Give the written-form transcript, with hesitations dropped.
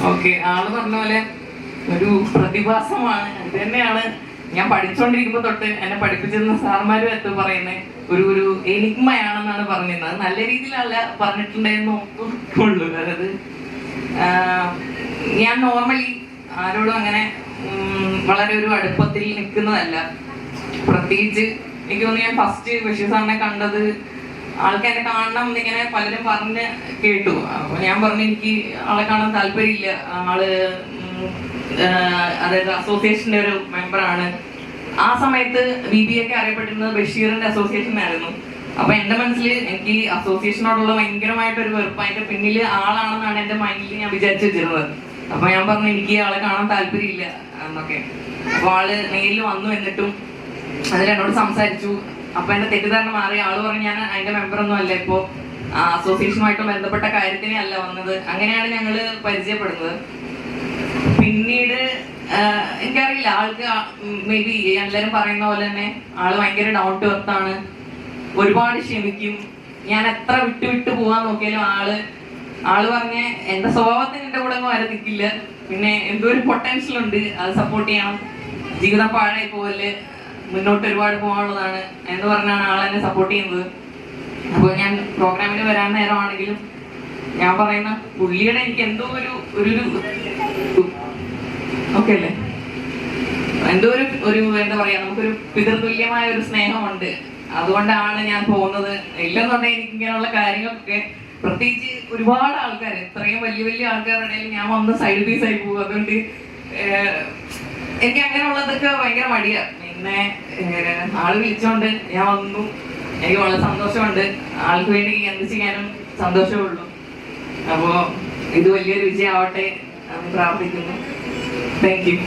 Okay, ആള് പറഞ്ഞ പോലെ ഒരു പ്രതിഭാസമാണ്. ഇത് തന്നെയാണ് ഞാൻ പഠിച്ചുകൊണ്ടിരിക്കുമ്പോ തൊട്ട് എന്നെ പഠിപ്പിച്ചിരുന്ന സാർമാരും എത്ത് പറയുന്നത്. ഒരു എനിഗ്മയാണെന്നാണ് പറഞ്ഞിരുന്നത്. നല്ല രീതിയിലല്ല പറഞ്ഞിട്ടുണ്ടായിരുന്നു ഉള്ളൂ. അതായത് ഞാൻ നോർമലി ആരോടും അങ്ങനെ വളരെ ഒരു അടുപ്പത്തിൽ നിൽക്കുന്നതല്ല. പ്രത്യേകിച്ച് എനിക്ക് തോന്നുന്നു ഞാൻ ഫസ്റ്റ് ബഷീർ സാറിനെ കണ്ടത് ആൾക്കാരെ കാണണം എന്നിങ്ങനെ പലരും പറഞ്ഞ് കേട്ടു. അപ്പൊ ഞാൻ പറഞ്ഞു എനിക്ക് ആളെ കാണാൻ താല്പര്യമില്ല. ആള് അതായത് അസോസിയേഷന്റെ ഒരു മെമ്പറാണ്. ആ സമയത്ത് BBA ഒക്കെ അറിയപ്പെട്ടിരുന്നത് ബഷീറിന്റെ അസോസിയേഷനായിരുന്നു. അപ്പൊ എന്റെ മനസ്സിൽ എനിക്ക് അസോസിയേഷനോടുള്ള ഭയങ്കരമായിട്ടൊരു വെറുപ്പ് അതിന്റെ പിന്നില് ആളാണെന്നാണ് എന്റെ മൈൻഡിൽ ഞാൻ വിചാരിച്ചു വെച്ചിരുന്നത്. അപ്പൊ ഞാൻ പറഞ്ഞു എനിക്ക് ആളെ കാണാൻ താല്പര്യമില്ല എന്നൊക്കെ. അപ്പൊ ആള് നേരിൽ വന്നു, എന്നിട്ടും അതിൽ എന്നോട് സംസാരിച്ചു. അപ്പൊ എന്റെ തെറ്റിദ്ധാരണ മാറി. ആള് പറഞ്ഞു ഞാൻ അതിന്റെ മെമ്പറൊന്നും അല്ല, ഇപ്പോ അസോസിയേഷനുമായിട്ട് ബന്ധപ്പെട്ട കാര്യത്തിനെ അല്ല വന്നത്. അങ്ങനെയാണ് ഞങ്ങള് പരിചയപ്പെടുന്നത്. പിന്നീട് എനിക്കറിയില്ല, ആൾക്ക് മേ ബി എല്ലാരും പറയുന്ന പോലെ തന്നെ ആള് ഭയങ്കര ഡൗൺ ടു എർത്ത് ആണ്. ഒരുപാട് ക്ഷമിക്കും. ഞാൻ എത്ര വിട്ടു പോവാൻ നോക്കിയാലും ആള് പറഞ്ഞ എന്റെ സ്വഭാവത്തിന് എന്റെ കൂടെ ഒന്നും വരെ നിൽക്കില്ല. പിന്നെ എന്തോ ഒരു പൊട്ടൻഷ്യൽ ഉണ്ട്, അത് സപ്പോർട്ട് ചെയ്യണം, ജീവിതം പാഴായി പോവല്ലേ, മുന്നോട്ട് ഒരുപാട് പോകാനുള്ളതാണ് എന്ന് പറഞ്ഞാണ് ആളെന്നെ സപ്പോർട്ട് ചെയ്യുന്നത്. അപ്പോൾ ഞാൻ പ്രോഗ്രാമിന് വരാൻ നേരമാണെങ്കിലും ഞാൻ പറയുന്ന പുള്ളിയുടെ എനിക്ക് എന്തോ ഒരു ഓക്കെ അല്ലേ, എന്തോ ഒരു എന്താ പറയാ, നമുക്കൊരു പിതൃതുല്യമായ ഒരു സ്നേഹമുണ്ട്. അതുകൊണ്ടാണ് ഞാൻ പോകുന്നത്. ഇല്ലെന്നുണ്ടെങ്കിൽ എനിക്ക് ഇങ്ങനെയുള്ള കാര്യങ്ങളൊക്കെ, പ്രത്യേകിച്ച് ഒരുപാട് ആൾക്കാർ, ഇത്രയും വലിയ ആൾക്കാരുടെ ഇടയിൽ ഞാൻ വന്ന് സൈഡ് പീസ് ആയി പോകും. അതുകൊണ്ട് എനിക്ക് അങ്ങനെയുള്ളതൊക്കെ ഭയങ്കര മടിയാ. പിന്നെ ആള് വിളിച്ചോണ്ട് ഞാൻ വന്നു. എനിക്ക് വളരെ സന്തോഷമുണ്ട്. ആൾക്ക് വേണ്ടി എന്ത് ചെയ്യാനും സന്തോഷമേ ഉള്ളൂ. അപ്പോ ഇത് വലിയൊരു വിജയമാവട്ടെ എന്ന് പ്രാർത്ഥിക്കുന്നു. Thank you.